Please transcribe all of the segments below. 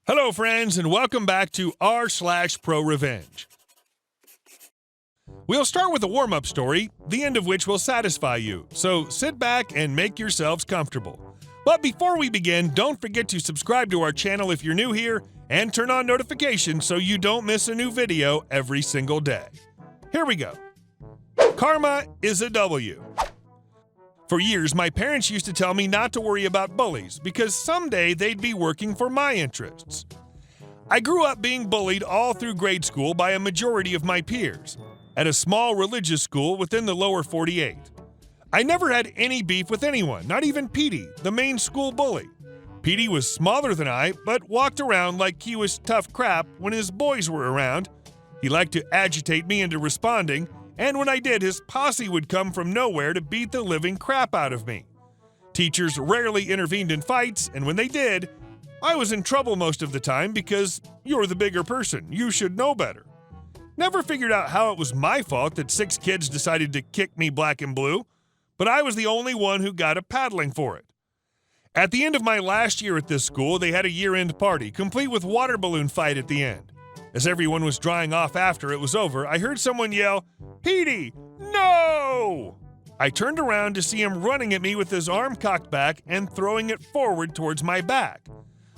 Hello, friends, and welcome back to r/ProRevenge. We'll start with a warm-up story, the end of which will satisfy you, so sit back and make yourselves comfortable. But before we begin, don't forget to subscribe to our channel if you're new here, and turn on notifications so you don't miss a new video every single day. Here we go. Karma is a W. For years, my parents used to tell me not to worry about bullies because someday they'd be working for my interests. I grew up being bullied all through grade school by a majority of my peers at a small religious school within the lower 48. I never had any beef with anyone, not even Petey, the main school bully. Petey was smaller than I, but walked around like he was tough crap when his boys were around. He liked to agitate me into responding, and when I did, his posse would come from nowhere to beat the living crap out of me. Teachers rarely intervened in fights, and when they did, I was in trouble most of the time because you're the bigger person. You should know better. Never figured out how it was my fault that 6 kids decided to kick me black and blue, but I was the only one who got a paddling for it. At the end of my last year at this school, they had a year-end party, complete with water balloon fight at the end. As everyone was drying off after it was over, I heard someone yell, "Petey, no!" I turned around to see him running at me with his arm cocked back and throwing it forward towards my back.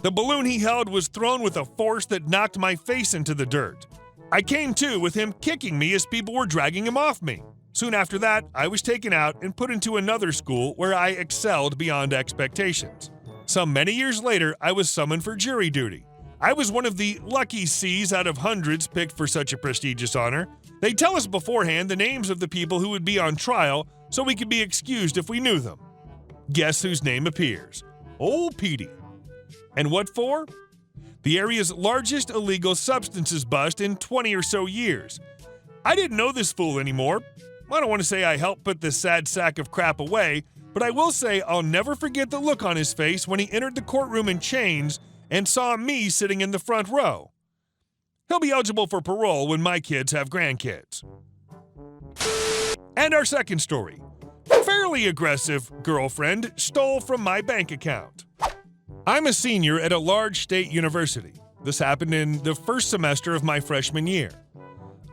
The balloon he held was thrown with a force that knocked my face into the dirt. I came to with him kicking me as people were dragging him off me. Soon after that, I was taken out and put into another school where I excelled beyond expectations. Some many years later, I was summoned for jury duty. I was one of the lucky C's out of hundreds picked for such a prestigious honor. They tell us beforehand the names of the people who would be on trial so we could be excused if we knew them. Guess whose name appears? Old Petey. And what for? The area's largest illegal substances bust in 20 or so years. I didn't know this fool anymore. I don't want to say I helped put this sad sack of crap away, but I will say I'll never forget the look on his face when he entered the courtroom in chains and saw me sitting in the front row. He'll be eligible for parole when my kids have grandkids. And our second story. Fairly aggressive girlfriend stole from my bank account. I'm a senior at a large state university. This happened in the first semester of my freshman year.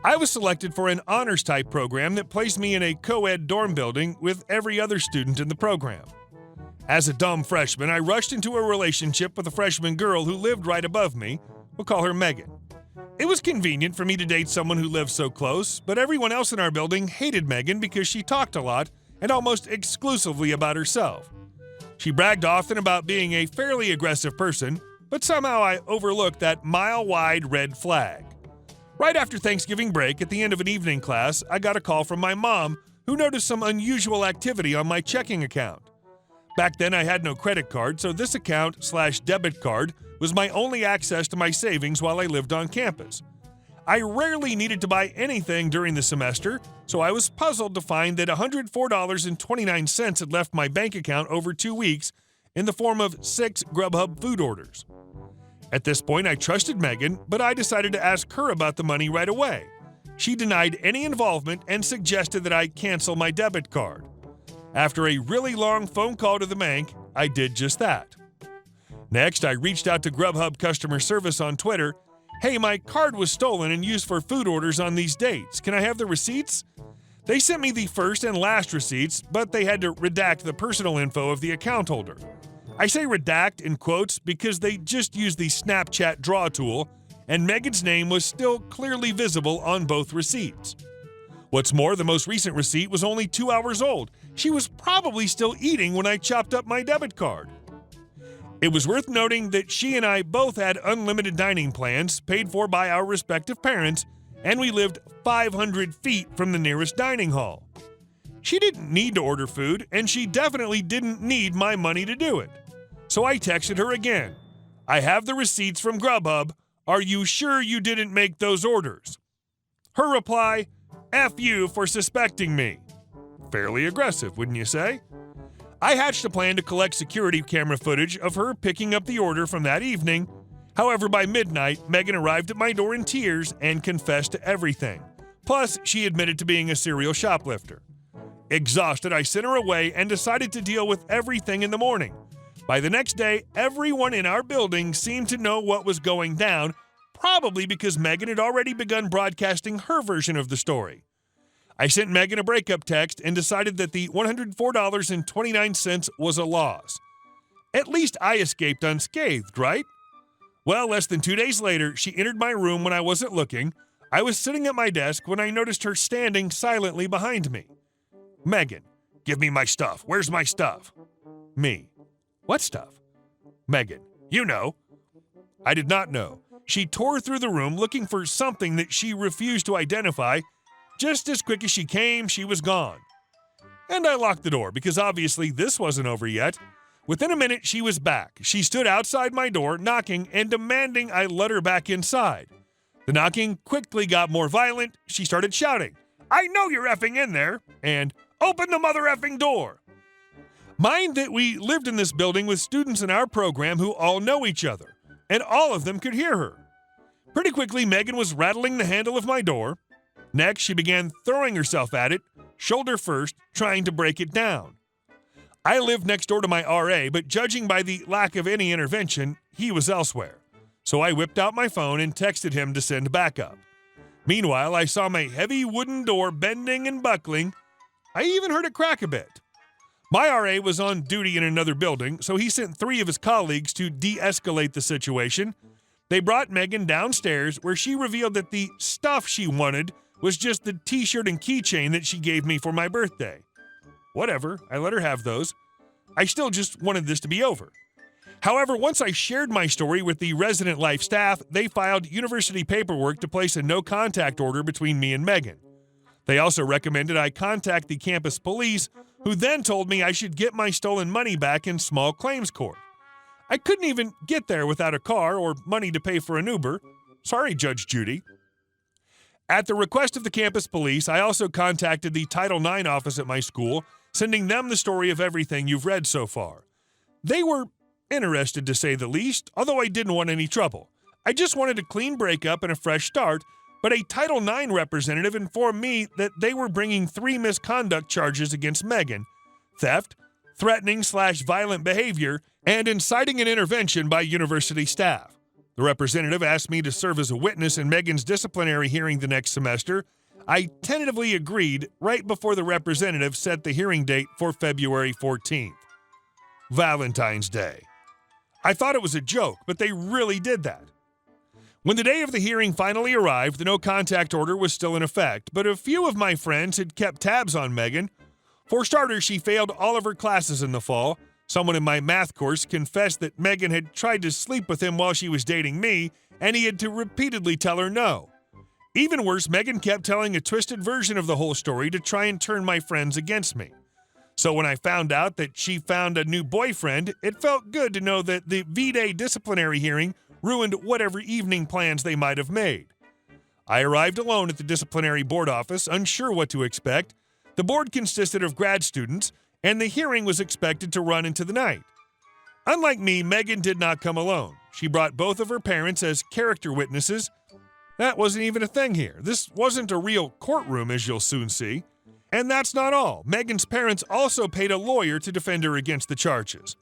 I was selected for an honors-type program that placed me in a co-ed dorm building with every other student in the program. As a dumb freshman, I rushed into a relationship with a freshman girl who lived right above me. We'll call her Megan. It was convenient for me to date someone who lived so close, but everyone else in our building hated Megan because she talked a lot and almost exclusively about herself. She bragged often about being a fairly aggressive person, but somehow I overlooked that mile-wide red flag. Right after Thanksgiving break, at the end of an evening class, I got a call from my mom, who noticed some unusual activity on my checking account. Back then, I had no credit card, so this account/debit card was my only access to my savings while I lived on campus. I rarely needed to buy anything during the semester, so I was puzzled to find that $104.29 had left my bank account over 2 weeks in the form of 6 Grubhub food orders. At this point, I trusted Megan, but I decided to ask her about the money right away. She denied any involvement and suggested that I cancel my debit card. After a really long phone call to the bank, I did just that. Next, I reached out to Grubhub customer service on Twitter. "Hey, my card was stolen and used for food orders on these dates. Can I have the receipts?" They sent me the first and last receipts, but they had to redact the personal info of the account holder. I say redact in quotes because they just used the Snapchat draw tool, and Megan's name was still clearly visible on both receipts. What's more, the most recent receipt was only 2 hours old. She was probably still eating when I chopped up my debit card. It was worth noting that she and I both had unlimited dining plans paid for by our respective parents, and we lived 500 feet from the nearest dining hall. She didn't need to order food, and she definitely didn't need my money to do it. So I texted her again. "I have the receipts from Grubhub. Are you sure you didn't make those orders?" Her reply, "F you for suspecting me." Fairly aggressive, wouldn't you say? I hatched a plan to collect security camera footage of her picking up the order from that evening. However, by midnight, Megan arrived at my door in tears and confessed to everything. Plus, she admitted to being a serial shoplifter. Exhausted, I sent her away and decided to deal with everything in the morning. By the next day, everyone in our building seemed to know what was going down, probably because Megan had already begun broadcasting her version of the story. I sent Megan a breakup text and decided that the $104.29 was a loss. At least I escaped unscathed, right? Well, less than 2 days later, she entered my room when I wasn't looking. I was sitting at my desk when I noticed her standing silently behind me. Megan, give me my stuff. Where's my stuff? Me. What stuff? Megan, you know. I did not know. She tore through the room looking for something that she refused to identify. Just as quick as she came, she was gone. And I locked the door because obviously this wasn't over yet. Within a minute, she was back. She stood outside my door, knocking and demanding I let her back inside. The knocking quickly got more violent. She started shouting, "I know you're effing in there," and "Open the mother effing door." Mind that we lived in this building with students in our program who all know each other, and all of them could hear her. Pretty quickly, Megan was rattling the handle of my door. Next, she began throwing herself at it, shoulder first, trying to break it down. I lived next door to my RA, but judging by the lack of any intervention, he was elsewhere. So I whipped out my phone and texted him to send backup. Meanwhile, I saw my heavy wooden door bending and buckling. I even heard it crack a bit. My RA was on duty in another building, so he sent 3 of his colleagues to de-escalate the situation. They brought Megan downstairs, where she revealed that the stuff she wanted was just the t-shirt and keychain that she gave me for my birthday. Whatever, I let her have those. I still just wanted this to be over. However, once I shared my story with the resident life staff, they filed university paperwork to place a no-contact order between me and Megan. They also recommended I contact the campus police, who then told me I should get my stolen money back in small claims court. I couldn't even get there without a car or money to pay for an Uber. Sorry, Judge Judy. At the request of the campus police, I also contacted the Title IX office at my school, sending them the story of everything you've read so far. They were interested, to say the least, although I didn't want any trouble. I just wanted a clean breakup and a fresh start, but a Title IX representative informed me that they were bringing 3 misconduct charges against Megan: theft, threatening/violent behavior, and inciting an intervention by university staff. The representative asked me to serve as a witness in Megan's disciplinary hearing the next semester. I tentatively agreed right before the representative set the hearing date for February 14th. Valentine's Day. I thought it was a joke, but they really did that. When the day of the hearing finally arrived, the no-contact order was still in effect, but a few of my friends had kept tabs on Megan. For starters, she failed all of her classes in the fall. Someone in my math course confessed that Megan had tried to sleep with him while she was dating me, and he had to repeatedly tell her no. Even worse, Megan kept telling a twisted version of the whole story to try and turn my friends against me. So when I found out that she found a new boyfriend, it felt good to know that the V-Day disciplinary hearing ruined whatever evening plans they might have made. I arrived alone at the disciplinary board office, unsure what to expect. The board consisted of grad students, and the hearing was expected to run into the night. Unlike me, Megan did not come alone. She brought both of her parents as character witnesses. That wasn't even a thing here. This wasn't a real courtroom, as you'll soon see. And that's not all. Megan's parents also paid a lawyer to defend her against the charges.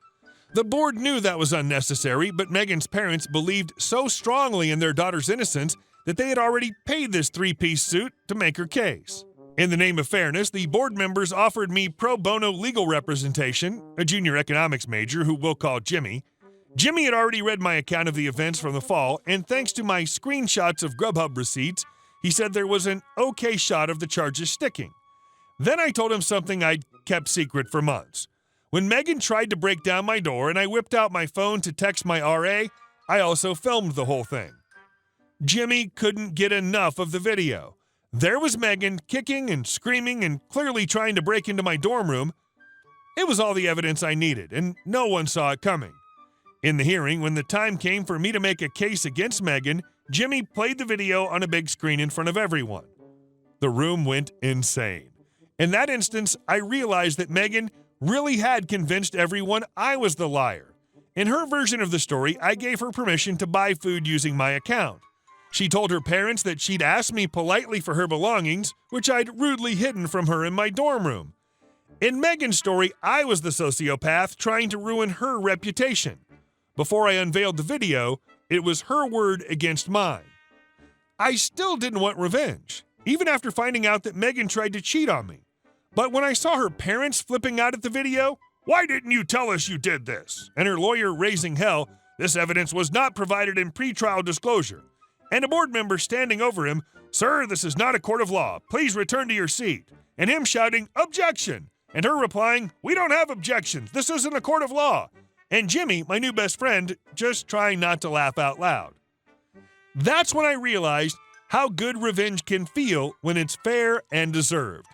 The board knew that was unnecessary, but Megan's parents believed so strongly in their daughter's innocence that they had already paid this 3-piece suit to make her case. In the name of fairness, the board members offered me pro bono legal representation, a junior economics major who we'll call Jimmy. Jimmy had already read my account of the events from the fall, and thanks to my screenshots of Grubhub receipts, he said there was an okay shot of the charges sticking. Then I told him something I'd kept secret for months. When Megan tried to break down my door and I whipped out my phone to text my RA, I also filmed the whole thing. Jimmy couldn't get enough of the video. There was Megan kicking and screaming and clearly trying to break into my dorm room. It was all the evidence I needed, and no one saw it coming. In the hearing, when the time came for me to make a case against Megan, Jimmy played the video on a big screen in front of everyone. The room went insane. In that instance, I realized that Megan really had convinced everyone I was the liar. In her version of the story, I gave her permission to buy food using my account. She told her parents that she'd asked me politely for her belongings, which I'd rudely hidden from her in my dorm room. In Megan's story, I was the sociopath trying to ruin her reputation. Before I unveiled the video, it was her word against mine. I still didn't want revenge, even after finding out that Megan tried to cheat on me. But when I saw her parents flipping out at the video, "Why didn't you tell us you did this?" and her lawyer raising hell, "This evidence was not provided in pretrial disclosure," and a board member standing over him, "Sir, this is not a court of law. Please return to your seat," and him shouting, "Objection!" and her replying, "We don't have objections. This isn't a court of law," and Jimmy, my new best friend, just trying not to laugh out loud. That's when I realized how good revenge can feel when it's fair and deserved.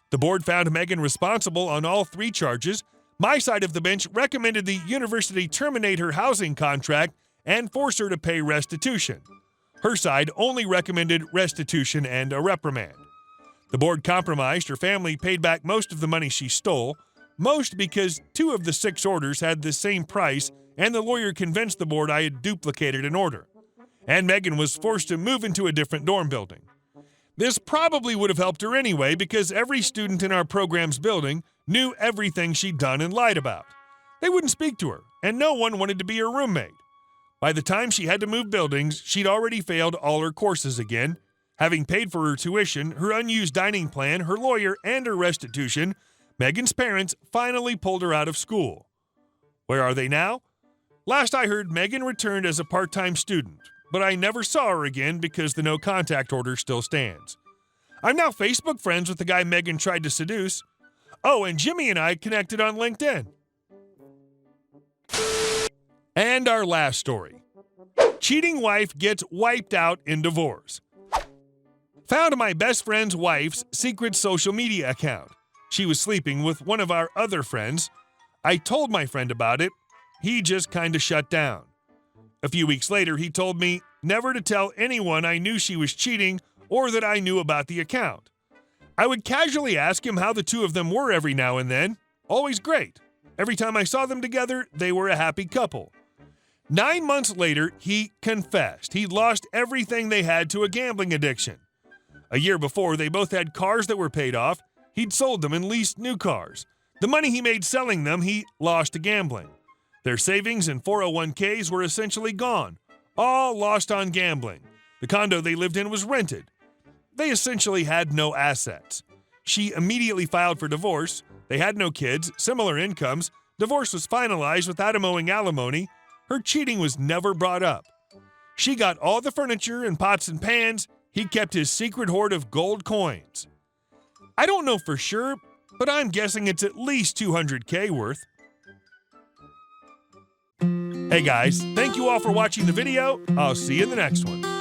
The board found Megan responsible on all 3 charges. My side of the bench recommended the university terminate her housing contract and force her to pay restitution. Her side only recommended restitution and a reprimand. The board compromised. Her family paid back most of the money she stole, most because 2 of the 6 orders had the same price, and the lawyer convinced the board I had duplicated an order. And Megan was forced to move into a different dorm building. This probably would have helped her anyway, because every student in our program's building knew everything she'd done and lied about. They wouldn't speak to her, and no one wanted to be her roommate. By the time she had to move buildings, she'd already failed all her courses again. Having paid for her tuition, her unused dining plan, her lawyer, and her restitution, Megan's parents finally pulled her out of school. Where are they now? Last I heard, Megan returned as a part-time student, but I never saw her again because the no-contact order still stands. I'm now Facebook friends with the guy Megan tried to seduce. Oh, and Jimmy and I connected on LinkedIn. And our last story. Cheating wife gets wiped out in divorce. Found my best friend's wife's secret social media account. She was sleeping with one of our other friends. I told my friend about it. He just kinda shut down. A few weeks later, he told me never to tell anyone I knew she was cheating or that I knew about the account. I would casually ask him how the 2 of them were every now and then. Always great. Every time I saw them together, they were a happy couple. 9 months later, he confessed he'd lost everything they had to a gambling addiction. A year before, they both had cars that were paid off. He'd sold them and leased new cars. The money he made selling them, he lost to gambling. Their savings and 401ks were essentially gone, all lost on gambling. The condo they lived in was rented. They essentially had no assets. She immediately filed for divorce. They had no kids, similar incomes. Divorce was finalized without him owing alimony. Her cheating was never brought up. She got all the furniture and pots and pans. He kept his secret hoard of gold coins. I don't know for sure, but I'm guessing it's at least $200K worth. Hey guys, thank you all for watching the video. I'll see you in the next one.